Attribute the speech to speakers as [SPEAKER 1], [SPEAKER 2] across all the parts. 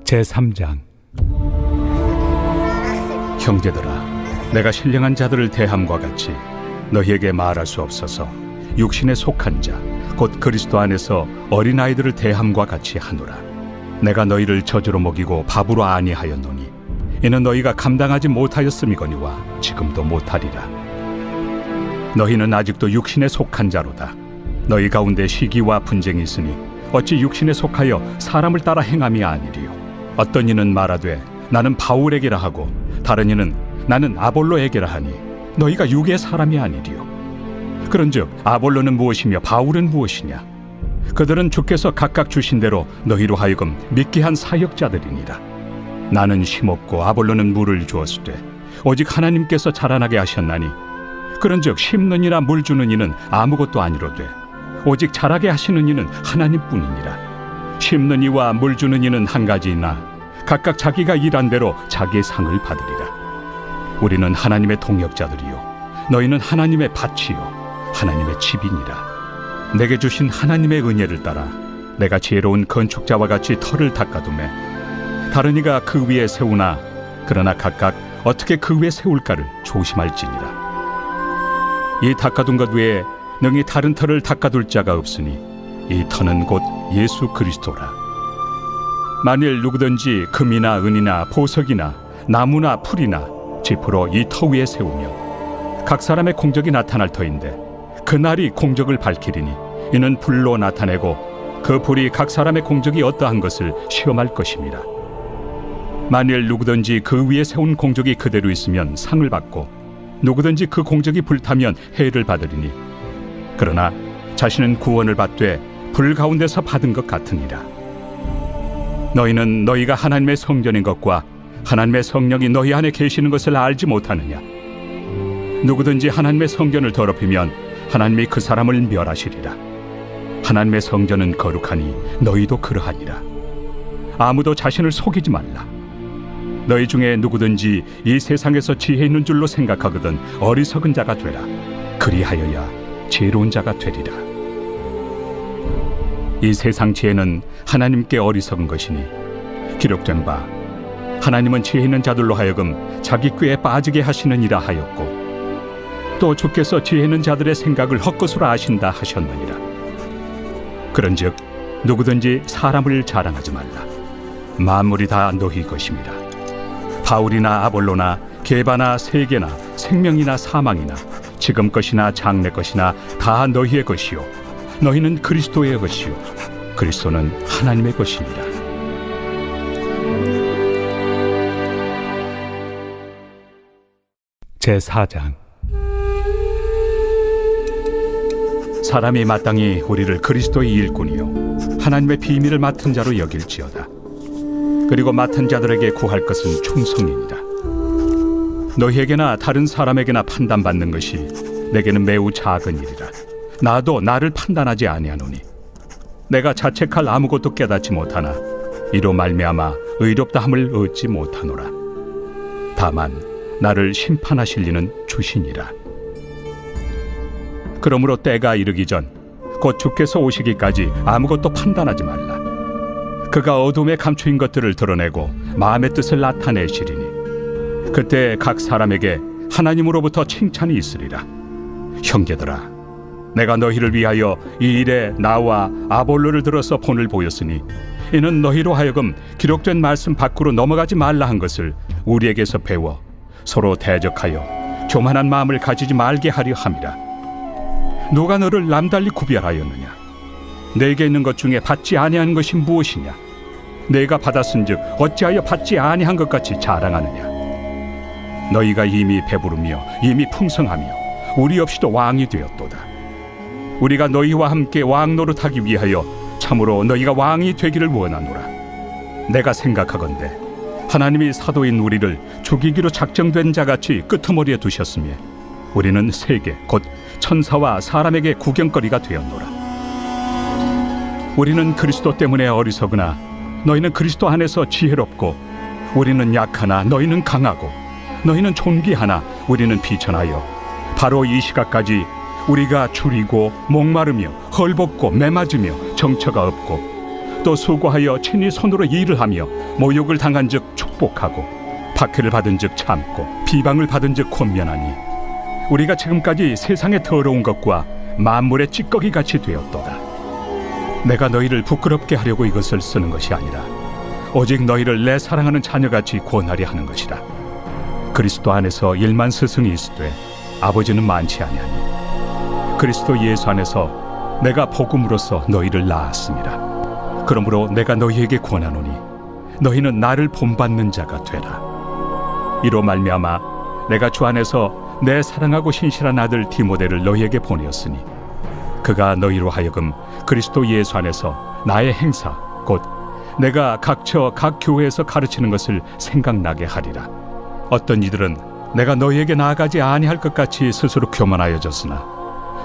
[SPEAKER 1] 제3장. 형제들아, 내가 신령한 자들을 대함과 같이 너희에게 말할 수 없어서 육신에 속한 자, 곧 그리스도 안에서 어린아이들을 대함과 같이 하노라. 내가 너희를 저주로 먹이고 밥으로 아니하였노니 이는 너희가 감당하지 못하였음이거니와 지금도 못하리라. 너희는 아직도 육신에 속한 자로다. 너희 가운데 시기와 분쟁이 있으니 어찌 육신에 속하여 사람을 따라 행함이 아니리요. 어떤 이는 말하되 나는 바울에게라 하고 다른 이는 나는 아볼로에게라 하니 너희가 육의 사람이 아니리요. 그런즉 아볼로는 무엇이며 바울은 무엇이냐? 그들은 주께서 각각 주신 대로 너희로 하여금 믿게 한 사역자들이니라. 나는 심었고 아볼로는 물을 주었으되 오직 하나님께서 자라나게 하셨나니 그런즉 심는 이나 물 주는 이는 아무것도 아니로되 오직 자라게 하시는 이는 하나님뿐이니라. 심는 이와 물 주는 이는 한 가지이나 각각 자기가 일한 대로 자기의 상을 받으리라. 우리는 하나님의 동역자들이요 너희는 하나님의 밭이요 하나님의 집이니라. 내게 주신 하나님의 은혜를 따라 내가 지혜로운 건축자와 같이 터를 닦아두매 다른 이가 그 위에 세우나 그러나 각각 어떻게 그 위에 세울까를 조심할지니라. 이 닦아둔 것 외에 능히 다른 터를 닦아둘 자가 없으니 이 터는 곧 예수 그리스도라. 만일 누구든지 금이나 은이나 보석이나 나무나 풀이나 지프로 이 터 위에 세우면 각 사람의 공적이 나타날 터인데 그날이 공적을 밝히리니 이는 불로 나타내고 그 불이 각 사람의 공적이 어떠한 것을 시험할 것입니다. 만일 누구든지 그 위에 세운 공적이 그대로 있으면 상을 받고 누구든지 그 공적이 불타면 해를 받으리니 그러나 자신은 구원을 받되 불 가운데서 받은 것 같으니라. 너희는 너희가 하나님의 성전인 것과 하나님의 성령이 너희 안에 계시는 것을 알지 못하느냐? 누구든지 하나님의 성전을 더럽히면 하나님이 그 사람을 멸하시리라. 하나님의 성전은 거룩하니 너희도 그러하니라. 아무도 자신을 속이지 말라. 너희 중에 누구든지 이 세상에서 지혜 있는 줄로 생각하거든 어리석은 자가 되라. 그리하여야 지혜로운 자가 되리라. 이 세상 지혜는 하나님께 어리석은 것이니 기록된 바 하나님은 지혜 있는 자들로 하여금 자기 꾀에 빠지게 하시느니라 하였고 또 주께서 지혜 있는 자들의 생각을 헛것으로 아신다 하셨느니라. 그런즉 누구든지 사람을 자랑하지 말라. 만물이 다 너희 것입니다. 바울이나 아볼로나 게바나 세계나 생명이나 사망이나 지금 것이나 장래 것이나 다 너희의 것이요 너희는 그리스도의 것이요 그리스도는 하나님의 것이니라. 제4장. 사람이 마땅히 우리를 그리스도의 일꾼이요 하나님의 비밀을 맡은 자로 여길지어다. 그리고 맡은 자들에게 구할 것은 충성이니라. 너희에게나 다른 사람에게나 판단받는 것이 내게는 매우 작은 일이라. 나도 나를 판단하지 아니하노니 내가 자책할 아무것도 깨닫지 못하나 이로 말미암아 의롭다함을 얻지 못하노라. 다만 나를 심판하실 이는 주시니라. 그러므로 때가 이르기 전 곧 주께서 오시기까지 아무것도 판단하지 말라. 그가 어둠에 감추인 것들을 드러내고 마음의 뜻을 나타내시리니 그때 각 사람에게 하나님으로부터 칭찬이 있으리라. 형제들아, 내가 너희를 위하여 이 일에 나와 아볼로를 들어서 본을 보였으니 이는 너희로 하여금 기록된 말씀 밖으로 넘어가지 말라 한 것을 우리에게서 배워 서로 대적하여 교만한 마음을 가지지 말게 하려 함이라. 누가 너를 남달리 구별하였느냐? 내게 있는 것 중에 받지 아니한 것이 무엇이냐? 내가 받았은즉 어찌하여 받지 아니한 것 같이 자랑하느냐? 너희가 이미 배부르며 이미 풍성하며 우리 없이도 왕이 되었도다. 우리가 너희와 함께 왕 노릇하기 위하여 참으로 너희가 왕이 되기를 원하노라. 내가 생각하건대 하나님이 사도인 우리를 죽이기로 작정된 자같이 끄트머리에 두셨으며 우리는 세계 곧 천사와 사람에게 구경거리가 되었노라. 우리는 그리스도 때문에 어리석으나 너희는 그리스도 안에서 지혜롭고 우리는 약하나 너희는 강하고 너희는 존귀하나 우리는 비천하여 바로 이 시각까지 우리가 줄이고 목마르며 헐벗고 매맞으며 정처가 없고 또 수고하여 친히 손으로 일을 하며 모욕을 당한즉 축복하고 박해를 받은즉 참고 비방을 받은즉 권면하니 우리가 지금까지 세상의 더러운 것과 만물의 찌꺼기 같이 되었도다. 내가 너희를 부끄럽게 하려고 이것을 쓰는 것이 아니라 오직 너희를 내 사랑하는 자녀같이 권하려 하는 것이라. 그리스도 안에서 1만 스승이 있으되 아버지는 많지 아니하니 그리스도 예수 안에서 내가 복음으로써 너희를 낳았습니다. 그러므로 내가 너희에게 권하노니 너희는 나를 본받는 자가 되라. 이로 말미암아 내가 주 안에서 내 사랑하고 신실한 아들 디모데를 너희에게 보내었으니 그가 너희로 하여금 그리스도 예수 안에서 나의 행사 곧 내가 각처 각 교회에서 가르치는 것을 생각나게 하리라. 어떤 이들은 내가 너희에게 나아가지 아니할 것 같이 스스로 교만하여졌으나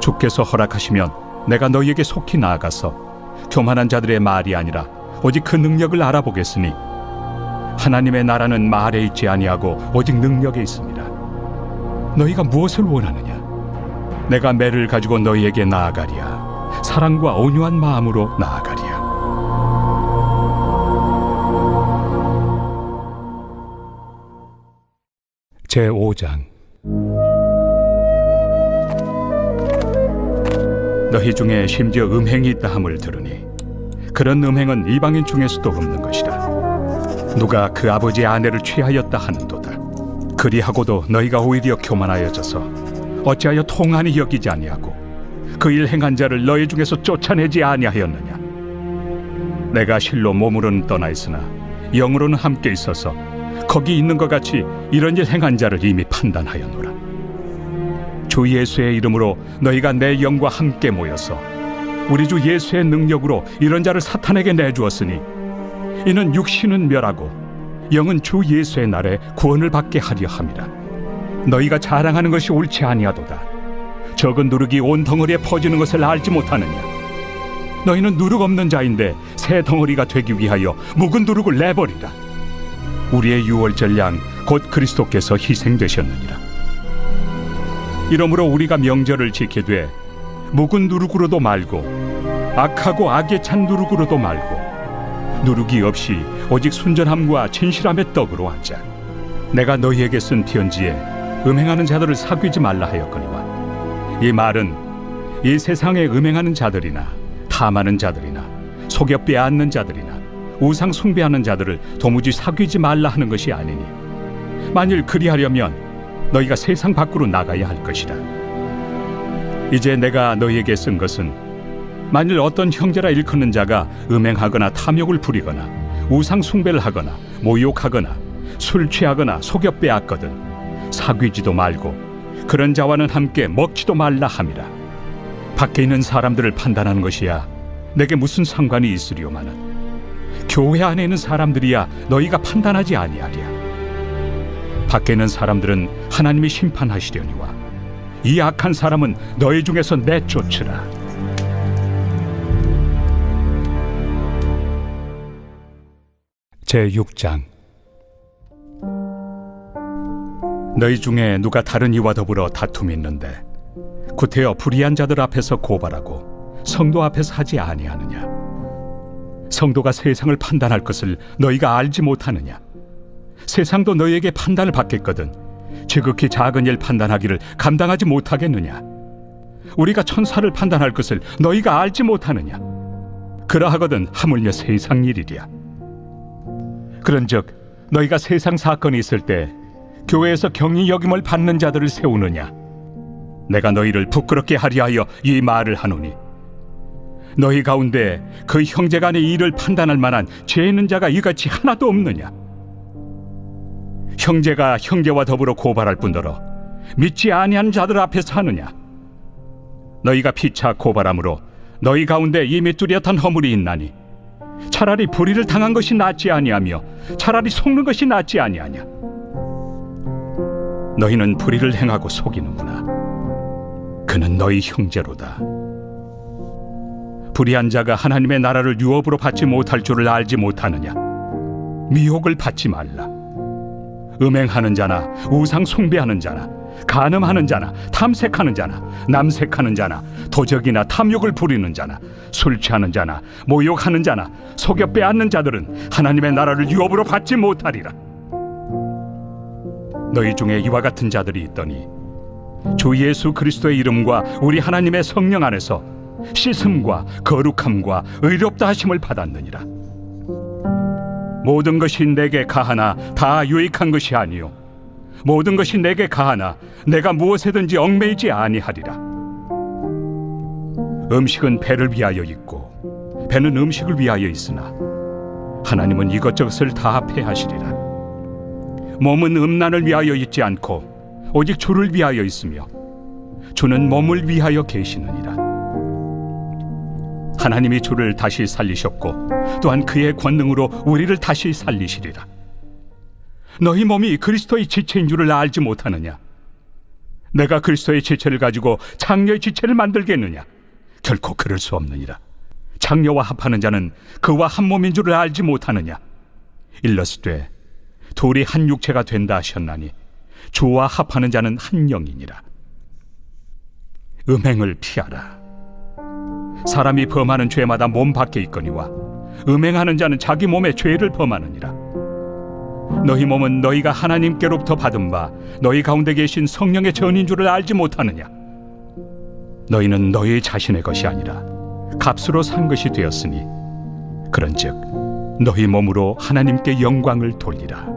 [SPEAKER 1] 주께서 허락하시면 내가 너희에게 속히 나아가서 교만한 자들의 말이 아니라 오직 그 능력을 알아보겠으니 하나님의 나라는 말에 있지 아니하고 오직 능력에 있습니다. 너희가 무엇을 원하느냐? 내가 매를 가지고 너희에게 나아가리야. 사랑과 온유한 마음으로 나아가리야. 제5장. 너희 중에 심지어 음행이 있다 함을 들으니 그런 음행은 이방인 중에서도 없는 것이라. 누가 그 아버지의 아내를 취하였다 하는도다. 그리하고도 너희가 오히려 교만하여져서 어찌하여 통한이 여기지 아니하고 그 일 행한 자를 너희 중에서 쫓아내지 아니하였느냐? 내가 실로 몸으로는 떠나 있으나 영으로는 함께 있어서 거기 있는 것 같이 이런 일 행한 자를 이미 판단하였노라. 주 예수의 이름으로 너희가 내 영과 함께 모여서 우리 주 예수의 능력으로 이런 자를 사탄에게 내주었으니 이는 육신은 멸하고 영은 주 예수의 날에 구원을 받게 하려 함이라. 너희가 자랑하는 것이 옳지 아니하도다. 적은 누룩이 온 덩어리에 퍼지는 것을 알지 못하느냐? 너희는 누룩 없는 자인데 새 덩어리가 되기 위하여 묵은 누룩을 내버리라. 우리의 유월절 양 곧 그리스도께서 희생되셨느니라. 이러므로 우리가 명절을 지키되 묵은 누룩으로도 말고 악하고 악에 찬 누룩으로도 말고 누룩이 없이 오직 순전함과 진실함의 떡으로 하자. 내가 너희에게 쓴 편지에 음행하는 자들을 사귀지 말라 하였거니와 이 말은 이 세상에 음행하는 자들이나 탐하는 자들이나 속여 빼앗는 자들이나 우상 숭배하는 자들을 도무지 사귀지 말라 하는 것이 아니니 만일 그리하려면 너희가 세상 밖으로 나가야 할 것이라. 이제 내가 너희에게 쓴 것은 만일 어떤 형제라 일컫는 자가 음행하거나 탐욕을 부리거나 우상 숭배를 하거나 모욕하거나 술 취하거나 속여 빼앗거든 사귀지도 말고 그런 자와는 함께 먹지도 말라 함이라. 밖에 있는 사람들을 판단하는 것이야 내게 무슨 상관이 있으리오마는 교회 안에 있는 사람들이야 너희가 판단하지 아니하랴. 밖에 있는 사람들은 하나님이 심판하시려니와 이 악한 사람은 너희 중에서 내쫓으라. 제6장. 너희 중에 누가 다른 이와 더불어 다툼이 있는데 구태여 불의한 자들 앞에서 고발하고 성도 앞에서 하지 아니하느냐? 성도가 세상을 판단할 것을 너희가 알지 못하느냐? 세상도 너희에게 판단을 받겠거든 지극히 작은 일 판단하기를 감당하지 못하겠느냐? 우리가 천사를 판단할 것을 너희가 알지 못하느냐? 그러하거든 하물며 세상 일이랴. 그런즉 너희가 세상 사건이 있을 때 교회에서 경히 여김을 받는 자들을 세우느냐? 내가 너희를 부끄럽게 하려 하여 이 말을 하노니 너희 가운데 그 형제 간의 일을 판단할 만한 죄 있는 자가 이같이 하나도 없느냐? 형제가 형제와 더불어 고발할 뿐더러 믿지 아니하는 자들 앞에서 하느냐? 너희가 피차 고발함으로 너희 가운데 이미 뚜렷한 허물이 있나니 차라리 불의를 당한 것이 낫지 아니하며 차라리 속는 것이 낫지 아니하냐? 너희는 불의를 행하고 속이는구나. 그는 너희 형제로다. 불의한 자가 하나님의 나라를 유업으로 받지 못할 줄을 알지 못하느냐? 미혹을 받지 말라. 음행하는 자나 우상 숭배하는 자나 간음하는 자나 탐색하는 자나 남색하는 자나 도적이나 탐욕을 부리는 자나 술 취하는 자나 모욕하는 자나 속여 빼앗는 자들은 하나님의 나라를 유업으로 받지 못하리라. 너희 중에 이와 같은 자들이 있더니 주 예수 그리스도의 이름과 우리 하나님의 성령 안에서 씻음과 거룩함과 의롭다 하심을 받았느니라. 모든 것이 내게 가하나 다 유익한 것이 아니요 모든 것이 내게 가하나 내가 무엇에든지 얽매이지 아니하리라. 음식은 배를 위하여 있고 배는 음식을 위하여 있으나 하나님은 이것저것을 다 폐하시리라. 몸은 음란을 위하여 있지 않고 오직 주를 위하여 있으며 주는 몸을 위하여 계시느니라. 하나님이 주를 다시 살리셨고 또한 그의 권능으로 우리를 다시 살리시리라. 너희 몸이 그리스도의 지체인 줄을 알지 못하느냐? 내가 그리스도의 지체를 가지고 장녀의 지체를 만들겠느냐? 결코 그럴 수 없느니라. 장녀와 합하는 자는 그와 한 몸인 줄을 알지 못하느냐? 일러스되 둘이 한 육체가 된다 하셨나니 주와 합하는 자는 한 영이니라. 음행을 피하라. 사람이 범하는 죄마다 몸 밖에 있거니와 음행하는 자는 자기 몸에 죄를 범하느니라. 너희 몸은 너희가 하나님께로부터 받은 바 너희 가운데 계신 성령의 전인 줄을 알지 못하느냐? 너희는 너희 자신의 것이 아니라 값으로 산 것이 되었으니 그런즉 너희 몸으로 하나님께 영광을 돌리라.